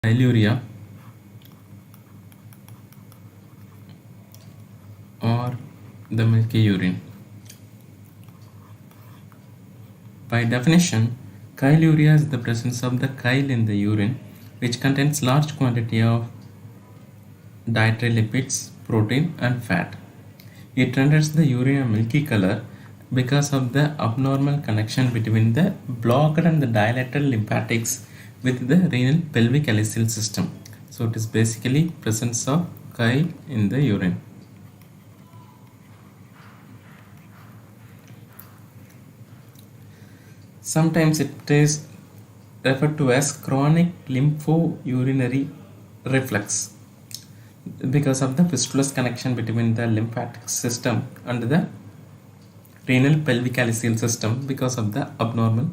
Pyluria or the milky urine. By definition, chyluria is the presence of the chyle in the urine, which contains large quantity of dietary lipids, protein, and fat. It renders the urine a milky color because of the abnormal connection between the blocked and the dilated lymphatics with the renal pelvic alical system. So it is basically presence of chyle in the urine. Sometimes it is referred to as chronic lympho-urinary reflux because of the fistulous connection between the lymphatic system and the renal pelvic alical system because of the abnormal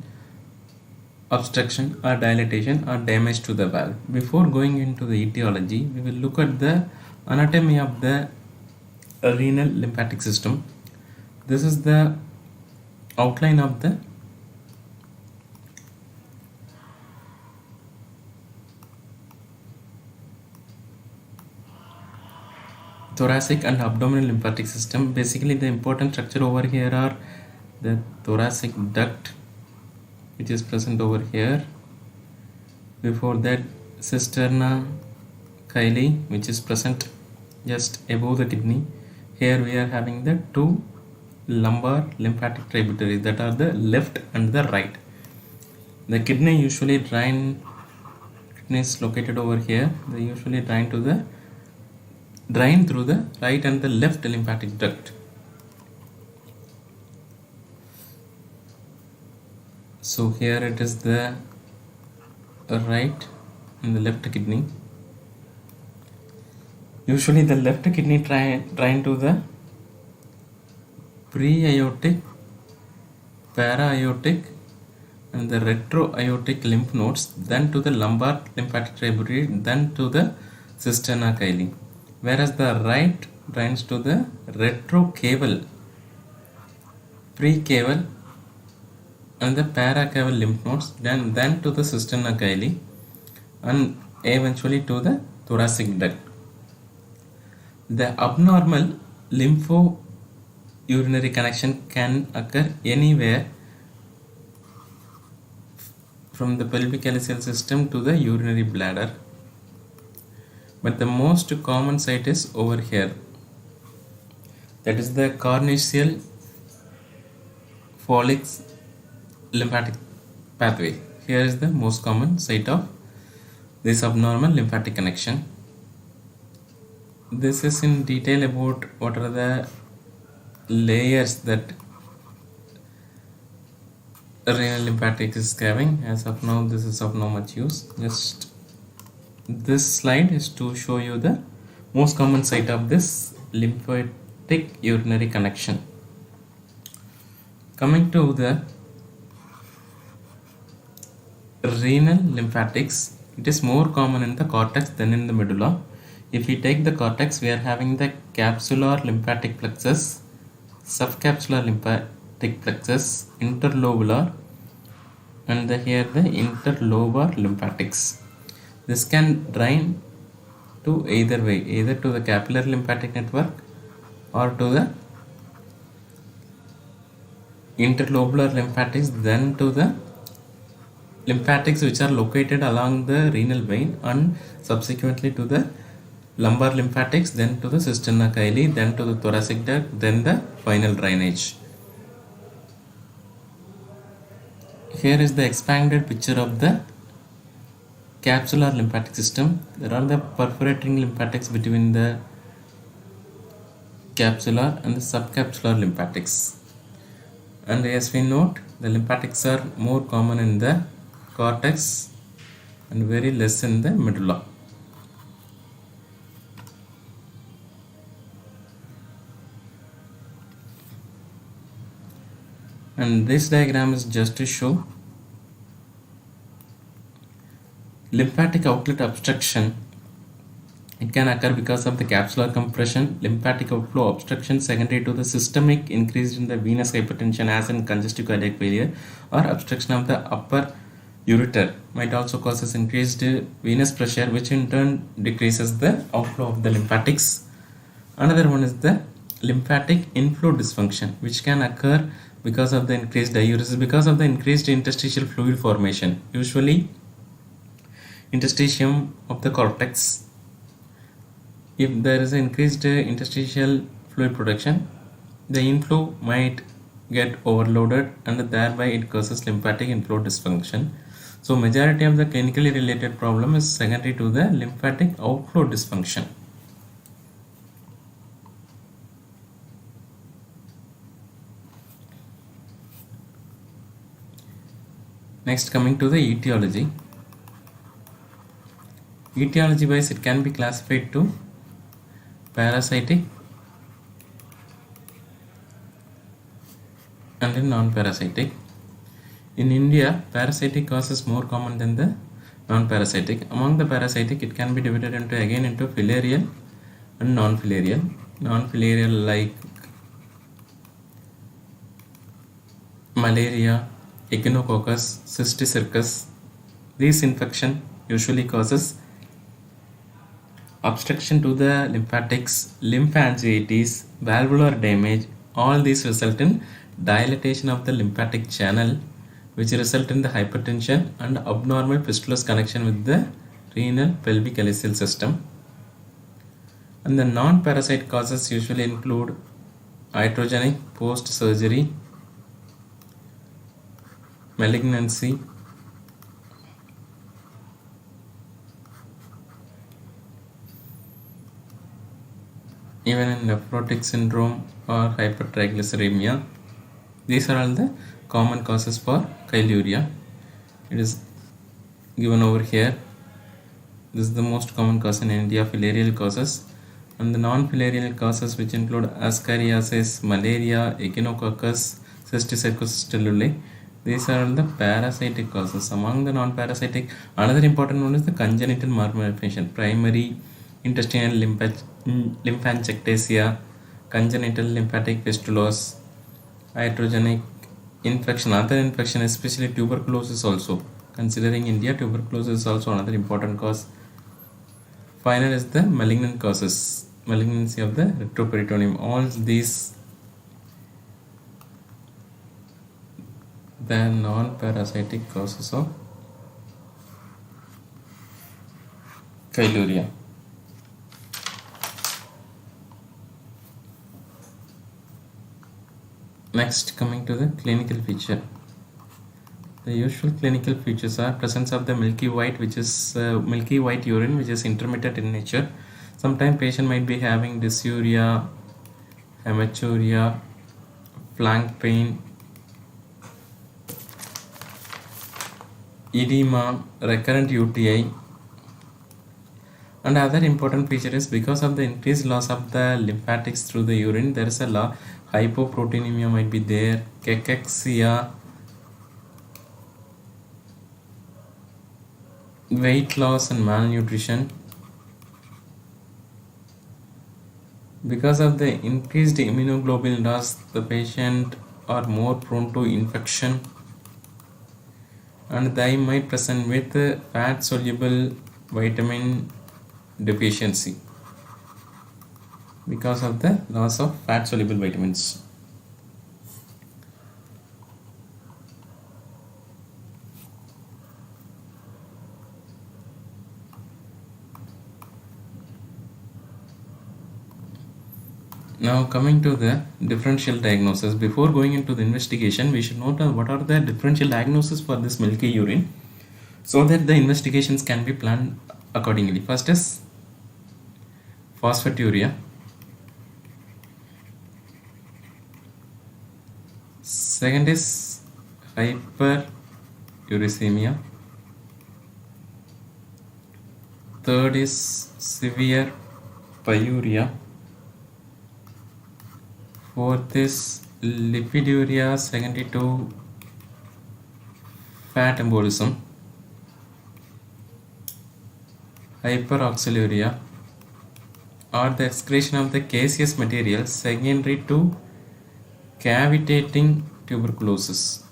obstruction or dilatation or damage to the valve. Before going into the etiology, we will look at the anatomy of the renal lymphatic system. This is the outline of the thoracic and abdominal lymphatic system. Basically, the important structure over here are the thoracic duct, which is present over here. Before that, cisterna chyli, which is present just above the kidney. Here we are having the two lumbar lymphatic tributaries, that are the left and the right. The kidney is located over here. They usually drain through the right and the left lymphatic duct. So here it is the right and the left kidney. Usually the left kidney drain to the pre-aortic, para-aortic and the retro-aortic lymph nodes, then to the lumbar lymphatic tributary, then to the cisterna chyli. Whereas the right drains to the retrocaval, precaval and the paracaval lymph nodes, then to the cisterna chyli and eventually to the thoracic duct. The abnormal lympho-urinary connection can occur anywhere from the pelvic alical system to the urinary bladder, but the most common site is over here, that is the carnassial follics lymphatic pathway. Here is the most common site of this abnormal lymphatic connection. This is in detail about what are the layers that renal lymphatics is having. As of now, this is of no much use. Just this slide is to show you the most common site of this lymphatic urinary connection. Coming to the renal lymphatics, it is more common in the cortex than in the medulla. If we take the cortex, we are having the capsular lymphatic plexus, subcapsular lymphatic plexus, interlobular, and here the interlobar lymphatics. This can drain to either way, either to the capillary lymphatic network or to the interlobular lymphatics, then to the lymphatics which are located along the renal vein, and subsequently to the lumbar lymphatics, then to the cisterna chyli, then to the thoracic duct, then the final drainage. Here is the expanded picture of the capsular lymphatic system. There are the perforating lymphatics between the capsular and the subcapsular lymphatics. And as we note, the lymphatics are more common in the cortex and very less in the medulla. And this diagram is just to show lymphatic outlet obstruction. It can occur because of the capsular compression, lymphatic outflow obstruction secondary to the systemic increase in the venous hypertension as in congestive cardiac failure, or obstruction of the upper ureter might also causes increased venous pressure, which in turn decreases the outflow of the lymphatics. Another one is the lymphatic inflow dysfunction, which can occur because of the increased diuresis, because of the increased interstitial fluid formation, usually interstitium of the cortex. If there is increased interstitial fluid production, the inflow might get overloaded and thereby it causes lymphatic inflow dysfunction. So majority of the clinically related problem is secondary to the lymphatic outflow dysfunction. Next, coming to the etiology. Etiology wise, it can be classified to parasitic and in non-parasitic. In India, parasitic cause is more common than the non-parasitic. Among the parasitic, it can be divided into filarial and non-filarial. Non-filarial like malaria, echinococcus, cysticercus. These infection usually causes obstruction to the lymphatics, lymphangiitis, valvular damage. All these result in dilatation of the lymphatic channel, which result in the hypertension and abnormal fistulous connection with the renal pelvic ileal system. And the non-parasite causes usually include iatrogenic post-surgery, malignancy, even in nephrotic syndrome or hypertriglyceridemia. These are all the common causes for chyluria. It is given over here. This is the most common cause in India, filarial causes. And the non-filarial causes, which include ascariasis, malaria, echinococcus, cysticercus stellulae. These are all the parasitic causes. Among the non-parasitic, another important one is the congenital malformation, primary intestinal lymphangiectasia, congenital lymphatic fistulas, iatrogenic infection, other infection, especially tuberculosis also. Considering India, tuberculosis is also another important cause. Final is the malignant causes, malignancy of the retroperitoneum. All these the non-parasitic causes of chyluria. Next, coming to the clinical feature. The usual clinical features are presence of the milky white, which is milky white urine, which is intermittent in nature. Sometimes patient might be having dysuria, hematuria, flank pain, edema, recurrent UTI. And other important feature is because of the increased loss of the lymphatics through the urine, there is a hypoproteinemia might be there, cachexia, weight loss and malnutrition. Because of the increased immunoglobulin loss, the patient are more prone to infection and they might present with fat soluble vitamin deficiency because of the loss of fat soluble vitamins. Now coming to the differential diagnosis. Before going into the investigation, we should note what are the differential diagnosis for this milky urine so that the investigations can be planned accordingly. First is phosphaturia. Second is hyperuricemia. Third is severe pyuria. Fourth is lipiduria secondary to fat embolism. Hyperoxaluria or the excretion of the caseous material secondary to cavitating tuberculosis.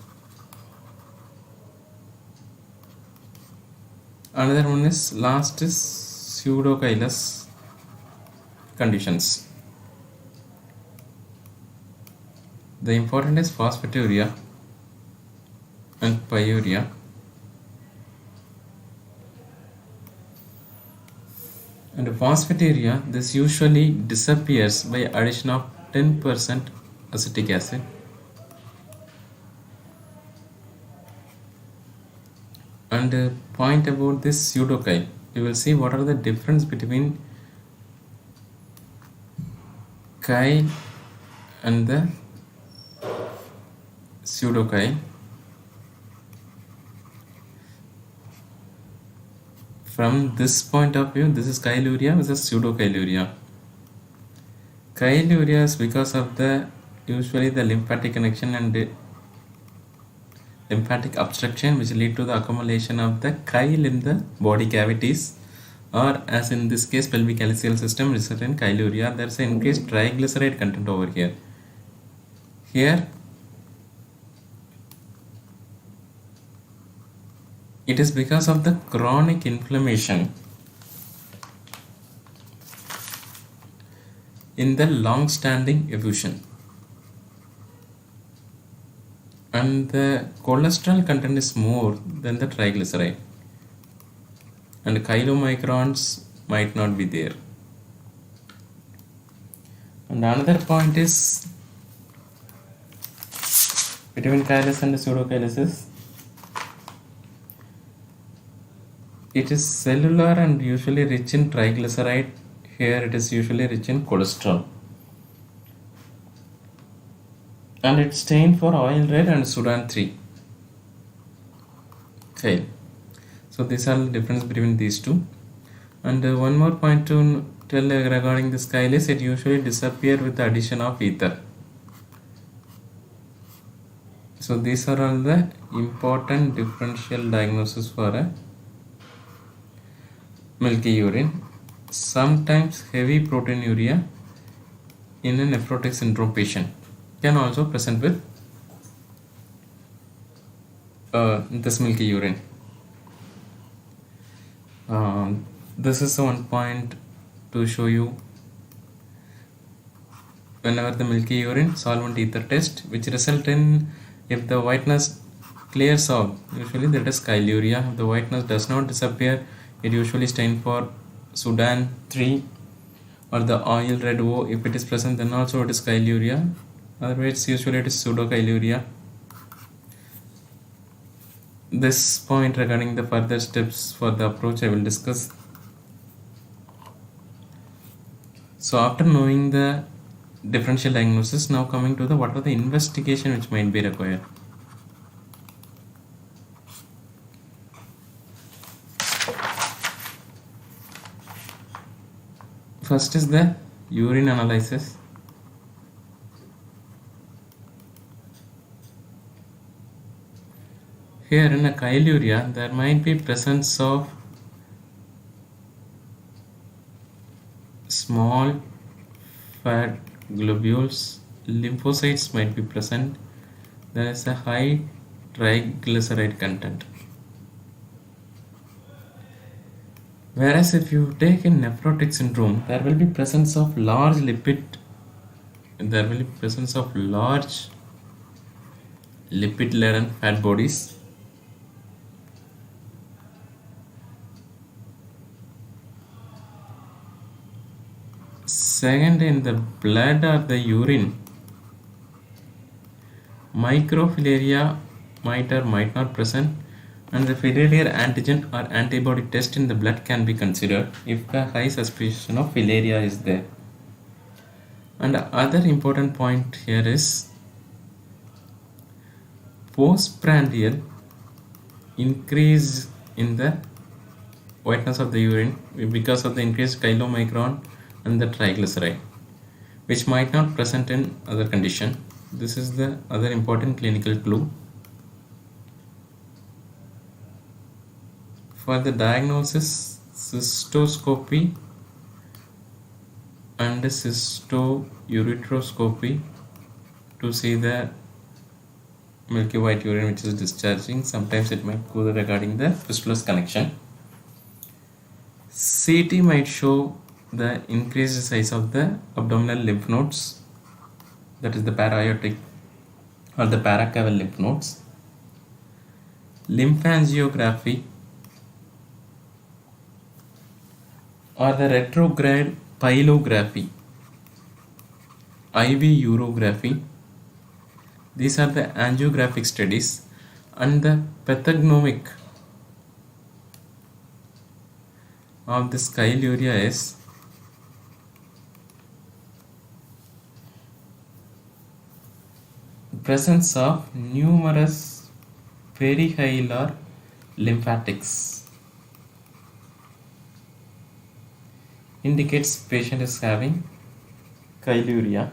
Another one is last is pseudocylus conditions. The important is phosphaturia and pyuria. And phosphaturia, this usually disappears by addition of 10% acetic acid. And point about this pseudocyl, you will see what are the difference between chyl and the pseudocyl. From this point of view, this is chyluria versus pseudochyluria. Chyluria is because of the usually the lymphatic connection and lymphatic obstruction which lead to the accumulation of the chyle in the body cavities, or as in this case pelvic calcium system result in chyluria. There is an increased triglyceride content over here. Here it is because of the chronic inflammation in the long-standing effusion, and the cholesterol content is more than the triglyceride, and chylomicrons might not be there. And another point is between chylus and pseudocylus is it is cellular and usually rich in triglyceride. Here it is usually rich in cholesterol. And it's stained for oil red and Sudan 3. Okay. So these are the difference between these two. And one more point to tell regarding this chyl is it usually disappear with the addition of ether. So these are all the important differential diagnosis for a milky urine. Sometimes heavy proteinuria in a nephrotic syndrome patient can also present with this milky urine. This is the one point to show you whenever the milky urine solvent ether test, which result in if the whiteness clears out, usually that is chyluria. If the whiteness does not disappear, it usually stain for Sudan 3 or the oil red O. If it is present, then also it is chyluria. Otherwise, usually it is pseudochyluria. This point regarding the further steps for the approach I will discuss. So after knowing the differential diagnosis, now coming to the what are the investigation which might be required. First is the urine analysis. Here in a chyluria, there might be presence of small fat globules, lymphocytes might be present. There is a high triglyceride content. Whereas if you take in nephrotic syndrome, there will be presence of large lipid-laden fat bodies. Second, in the blood or the urine, microfilaria might or might not present, and the filarial antigen or antibody test in the blood can be considered if a high suspicion of filaria is there. And other important point here is postprandial increase in the whiteness of the urine because of the increased chylomicron and the triglyceride, which might not present in other condition. This is the other important clinical clue. For the diagnosis, cystoscopy and cystoureteroscopy to see the milky white urine which is discharging. Sometimes it might go regarding the fistulous connection. CT might show the increased size of the abdominal lymph nodes, that is the para-aortic or the paracaval lymph nodes. Lymphangiography or the retrograde pyelography, IV urography. These are the angiographic studies, and the pathognomic of the scyluria is presence of numerous perihilar lymphatics. Indicates patient is having chyluria.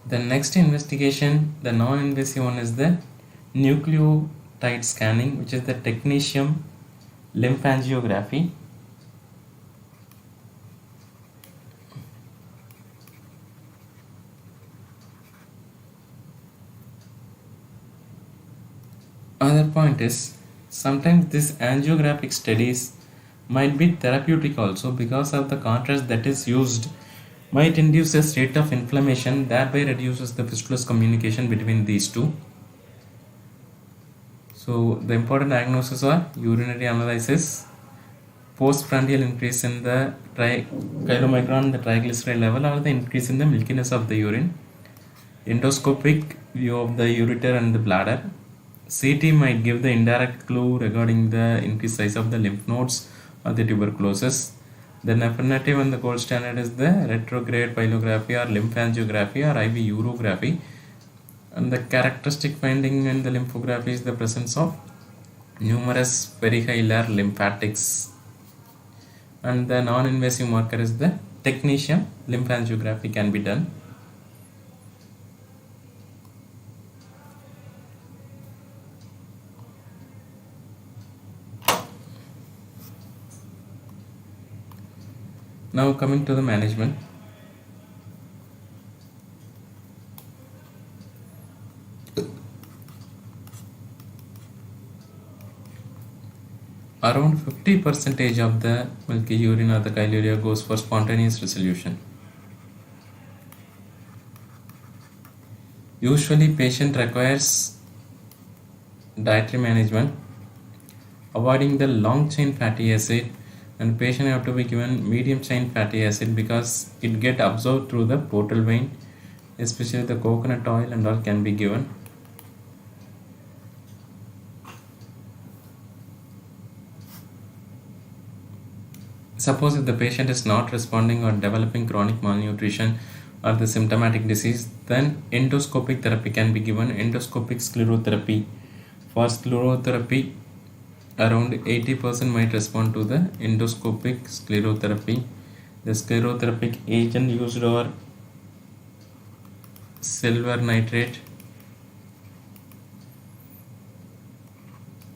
The next investigation, the non-invasive one, is the nucleotide scanning, which is the technetium lymphangiography. Other point is, sometimes these angiographic studies might be therapeutic also, because of the contrast that is used might induce a state of inflammation, thereby reduces the fistulous communication between these two. So the important diagnoses are urinary analysis, postprandial increase in the chylomicron, the triglyceride level, or the increase in the milkiness of the urine, endoscopic view of the ureter and the bladder. CT might give the indirect clue regarding the increased size of the lymph nodes or the tuberculosis. The alternative and the gold standard is the retrograde pyelography or lymphangiography or IV urography. And the characteristic finding in the lymphography is the presence of numerous perihilar lymphatics. And the non-invasive marker is the technetium lymphangiography can be done. Now coming to the management. Around 50% of the milky urine or the chyluria goes for spontaneous resolution. Usually patient requires dietary management, avoiding the long chain fatty acid, and patient have to be given medium chain fatty acid because it get absorbed through the portal vein, especially the coconut oil and all can be given. Suppose if the patient is not responding or developing chronic malnutrition or the symptomatic disease, then endoscopic therapy can be given. Endoscopic sclerotherapy. For sclerotherapy, around 80% might respond to the endoscopic sclerotherapy. The sclerotherapeutic agent used are silver nitrate,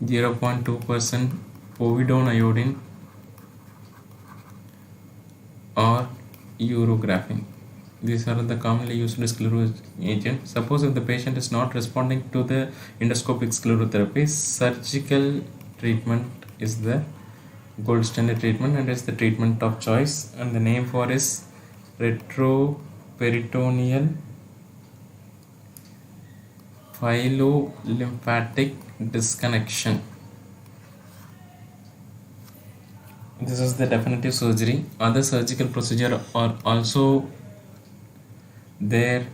0.2%, povidone iodine, or urographene. These are the commonly used sclerosing agents. Suppose if the patient is not responding to the endoscopic sclerotherapy, surgical treatment is the gold standard treatment and is the treatment of choice, and the name for is retroperitoneal pyelolymphatic disconnection. This is the definitive surgery. Other surgical procedure are also there.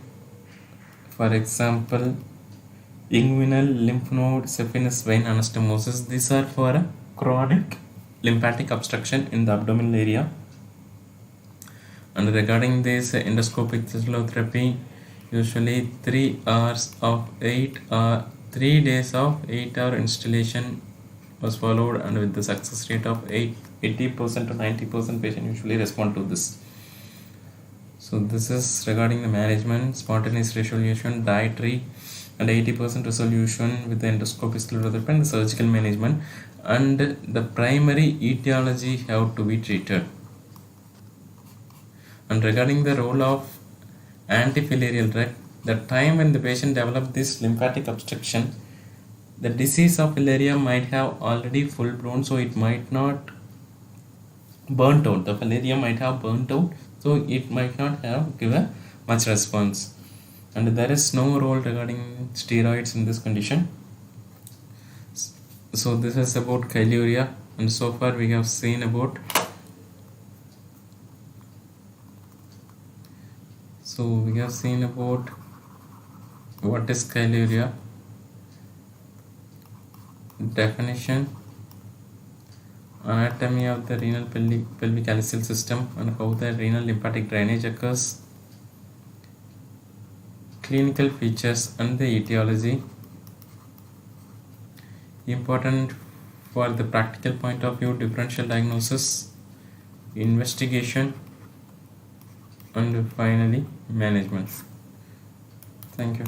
For example, inguinal lymph node saphenous vein anastomosis. These are for a chronic lymphatic obstruction in the abdominal area. And regarding this endoscopic sclerotherapy, usually 3 hours of 8 or 3 days of 8-hour installation was followed, and with the success rate of 80% to 90% patient usually respond to this. So this is regarding the management, spontaneous resolution, dietary, and 80% resolution with the endoscopic sclerotherapy and the surgical management, and the primary etiology have to be treated. And regarding the role of antifilarial drug, the time when the patient developed this lymphatic obstruction, The disease of filaria might have already full blown, so it might not burnt out. The filaria might have burnt out, so it might not have given much response. And there is no role regarding steroids in this condition. So this is about chyluria, and so far we have seen about what is chyluria, definition, anatomy of the renal pelvic alical system, and how the renal lymphatic drainage occurs, clinical features and the etiology. Important for the practical point of view: differential diagnosis, investigation, and finally management. Thank you.